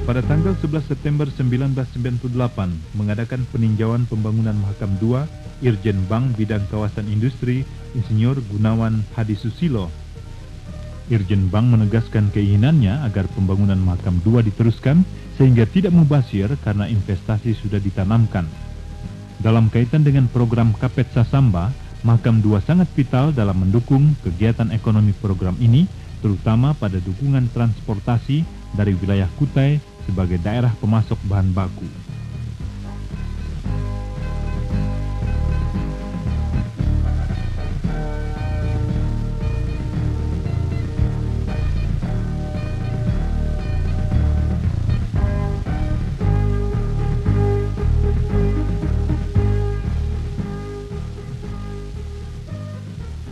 Pada tanggal 11 September 1998 mengadakan peninjauan pembangunan Mahakam 2, Irjen Bank Bidang Kawasan Industri, Insinyur Gunawan Hadi Susilo. Irjen Bank menegaskan keinginannya agar pembangunan Mahakam 2 diteruskan sehingga tidak mubazir karena investasi sudah ditanamkan. Dalam kaitan dengan program Kapet Sasamba, Mahakam 2 sangat vital dalam mendukung kegiatan ekonomi program ini, terutama pada dukungan transportasi dari wilayah Kutai sebagai daerah pemasok bahan baku.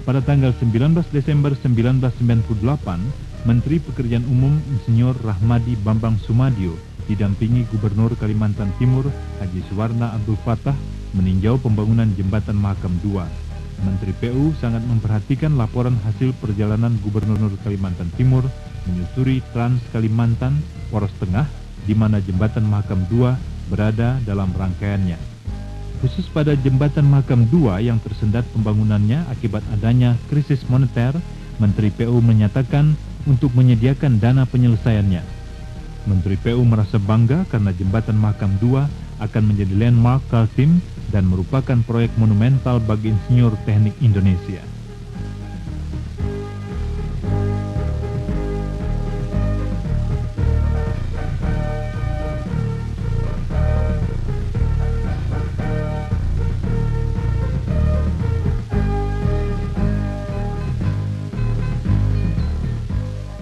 Pada tanggal 19 Desember 1998, Menteri Pekerjaan Umum Insinyur Rahmadi Bambang Sumadio didampingi Gubernur Kalimantan Timur Haji Suwarna Abdul Fattah meninjau pembangunan jembatan Mahakam 2. Menteri PU sangat memperhatikan laporan hasil perjalanan Gubernur Kalimantan Timur menyusuri Trans Kalimantan Poros Tengah, di mana jembatan Mahakam 2 berada dalam rangkaiannya. Khusus pada jembatan Mahakam 2 yang tersendat pembangunannya akibat adanya krisis moneter, Menteri PU menyatakan untuk menyediakan dana penyelesaiannya. Menteri PU merasa bangga karena jembatan Mahakam 2 akan menjadi landmark Kaltim dan merupakan proyek monumental bagi insinyur teknik Indonesia.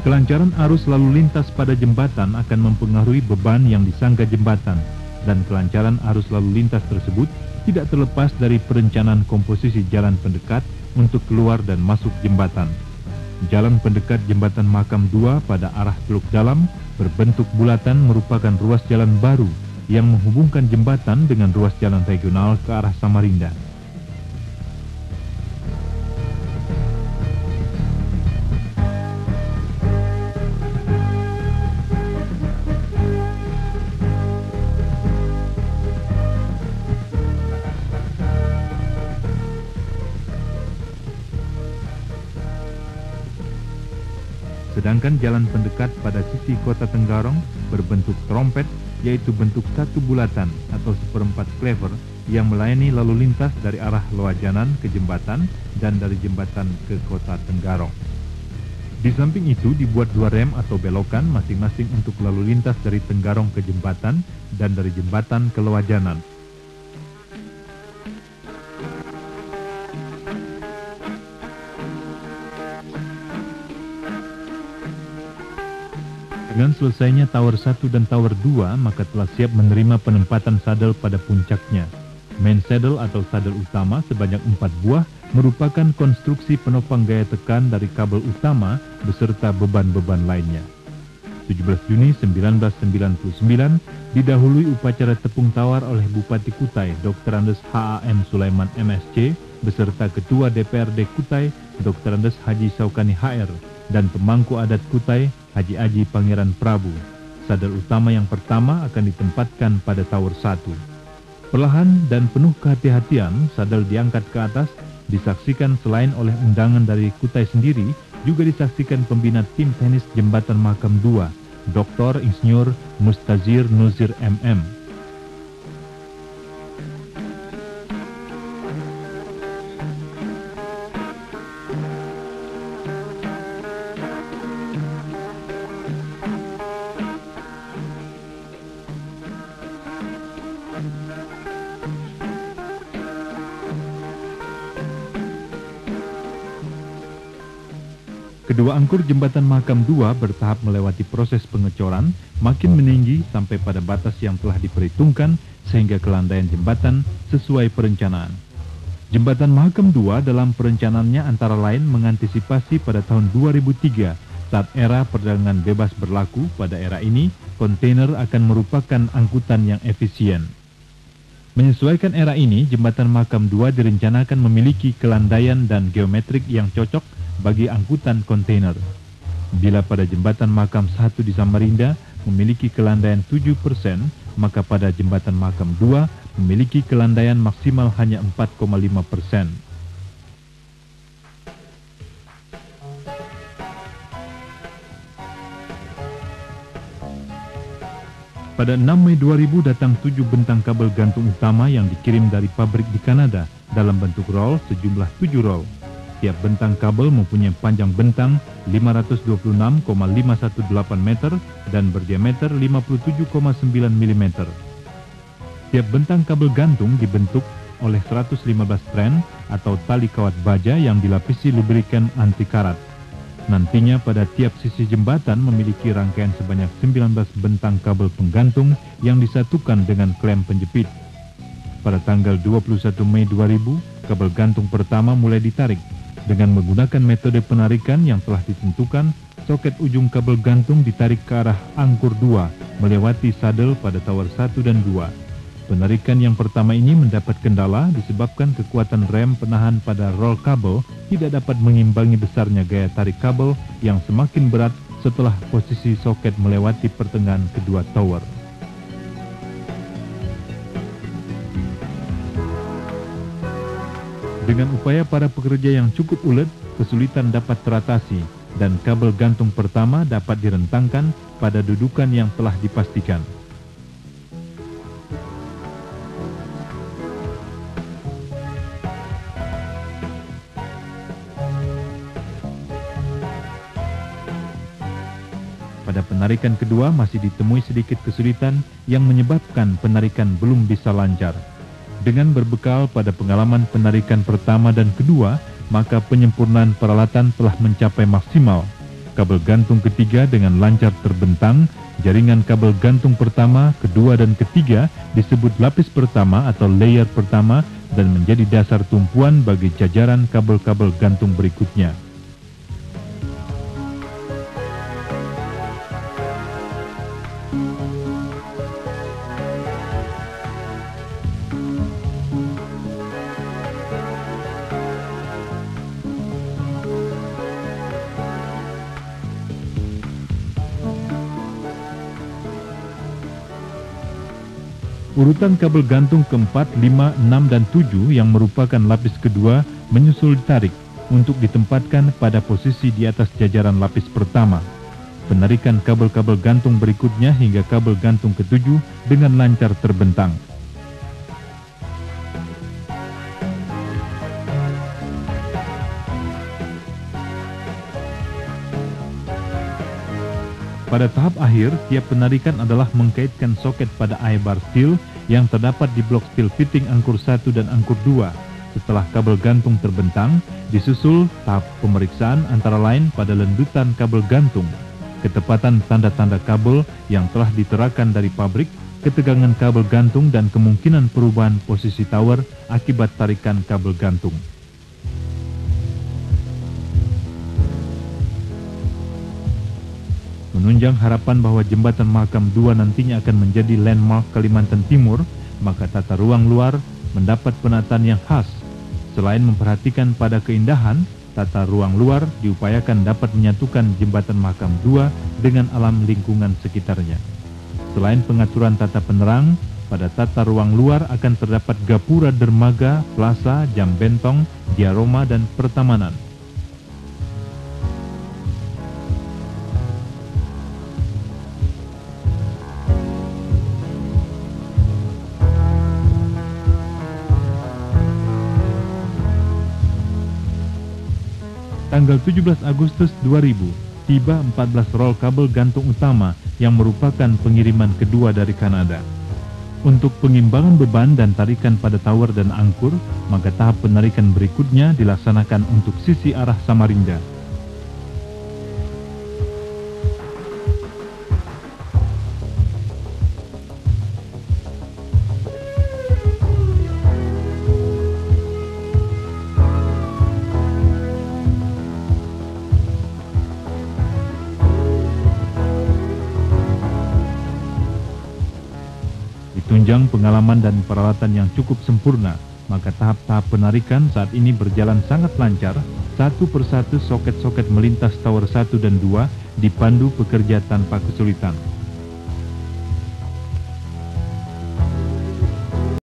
Kelancaran arus lalu lintas pada jembatan akan mempengaruhi beban yang disangga jembatan, dan kelancaran arus lalu lintas tersebut tidak terlepas dari perencanaan komposisi jalan pendekat untuk keluar dan masuk jembatan. Jalan pendekat jembatan Mahakam 2 pada arah Teluk Dalam berbentuk bulatan merupakan ruas jalan baru yang menghubungkan jembatan dengan ruas jalan regional ke arah Samarinda. Sedangkan jalan pendekat pada sisi kota Tenggarong berbentuk trompet, yaitu bentuk satu bulatan atau seperempat clever yang melayani lalu lintas dari arah Loajanan ke jembatan dan dari jembatan ke kota Tenggarong. Di samping itu dibuat dua rem atau belokan masing-masing untuk lalu lintas dari Tenggarong ke jembatan dan dari jembatan ke Loajanan. Dengan selesainya Tower 1 dan Tower 2, maka telah siap menerima penempatan sadel pada puncaknya. Main saddle atau sadel utama sebanyak 4 buah merupakan konstruksi penopang gaya tekan dari kabel utama beserta beban-beban lainnya. 17 Juni 1999 didahului upacara tepung tawar oleh Bupati Kutai Dr. Andes H.A.M. Sulaiman MSC beserta Ketua DPRD Kutai Dr. Andes Haji Saukani HR dan pemangku adat Kutai Haji Aji Pangeran Prabu. Sadel utama yang pertama akan ditempatkan pada Tower 1. Perlahan dan penuh kehati-hatian, sadel diangkat ke atas, disaksikan selain oleh undangan dari Kutai sendiri, juga disaksikan pembina tim teknis jembatan Mahakam 2, Dr. Insinyur Mustazir Nuzir MM. Kedua angkur jembatan Mahakam 2 bertahap melewati proses pengecoran, makin meninggi sampai pada batas yang telah diperhitungkan sehingga kelandaian jembatan sesuai perencanaan. Jembatan Mahakam 2 dalam perencanaannya antara lain mengantisipasi pada tahun 2003 saat era perdagangan bebas berlaku. Pada era ini, kontainer akan merupakan angkutan yang efisien. Menyesuaikan era ini, jembatan Mahakam 2 direncanakan memiliki kelandaian dan geometrik yang cocok bagi angkutan kontainer. Bila pada jembatan Mahakam 1 di Samarinda memiliki kelandaian 7%, maka pada jembatan Mahakam 2 memiliki kelandaian maksimal hanya 4,5%. Pada 6 Mei 2000 datang 7 bentang kabel gantung utama yang dikirim dari pabrik di Kanada dalam bentuk roll sejumlah 7 roll. Tiap bentang kabel mempunyai panjang bentang 526,518 meter dan berdiameter 57,9 mm. Tiap bentang kabel gantung dibentuk oleh 115 tren atau tali kawat baja yang dilapisi lubrikan anti karat. Nantinya pada tiap sisi jembatan memiliki rangkaian sebanyak 19 bentang kabel penggantung yang disatukan dengan klem penjepit. Pada tanggal 21 Mei 2000, kabel gantung pertama mulai ditarik. Dengan menggunakan metode penarikan yang telah ditentukan, soket ujung kabel gantung ditarik ke arah angkur 2 melewati sadel pada tower 1 dan 2. Penarikan yang pertama ini mendapat kendala disebabkan kekuatan rem penahan pada roll kabel tidak dapat mengimbangi besarnya gaya tarik kabel yang semakin berat setelah posisi soket melewati pertengahan kedua tower. Dengan upaya para pekerja yang cukup ulet, kesulitan dapat teratasi dan kabel gantung pertama dapat direntangkan pada dudukan yang telah dipastikan. Pada penarikan kedua masih ditemui sedikit kesulitan yang menyebabkan penarikan belum bisa lancar. Dengan berbekal pada pengalaman penarikan pertama dan kedua, maka penyempurnaan peralatan telah mencapai maksimal. Kabel gantung ketiga dengan lancar terbentang, jaringan kabel gantung pertama, kedua dan ketiga disebut lapis pertama atau layer pertama dan menjadi dasar tumpuan bagi jajaran kabel-kabel gantung berikutnya. Urutan kabel gantung keempat, 5, 6, dan 7 yang merupakan lapis kedua menyusul ditarik untuk ditempatkan pada posisi di atas jajaran lapis pertama. Penarikan kabel-kabel gantung berikutnya hingga kabel gantung ketujuh dengan lancar terbentang. Pada tahap akhir, tiap penarikan adalah mengkaitkan soket pada I-bar steel yang terdapat di blok steel fitting angkur 1 dan angkur 2. Setelah kabel gantung terbentang, disusul tahap pemeriksaan antara lain pada lendutan kabel gantung, ketepatan tanda-tanda kabel yang telah diterakan dari pabrik, ketegangan kabel gantung dan kemungkinan perubahan posisi tower akibat tarikan kabel gantung. Menunjang harapan bahwa jembatan Mahakam 2 nantinya akan menjadi landmark Kalimantan Timur, maka tata ruang luar mendapat penataan yang khas. Selain memperhatikan pada keindahan, tata ruang luar diupayakan dapat menyatukan jembatan Mahakam 2 dengan alam lingkungan sekitarnya. Selain pengaturan tata penerang, pada tata ruang luar akan terdapat gapura dermaga, plaza, jam bentong, diaroma, dan pertamanan. Tanggal 17 Agustus 2000, tiba 14 roll kabel gantung utama yang merupakan pengiriman kedua dari Kanada. Untuk pengimbangan beban dan tarikan pada tower dan angkur, maka tahap penarikan berikutnya dilaksanakan untuk sisi arah Samarinda. Ditunjang pengalaman dan peralatan yang cukup sempurna, maka tahap-tahap penarikan saat ini berjalan sangat lancar. Satu persatu soket-soket melintas tower 1 dan 2 dipandu pekerja tanpa kesulitan.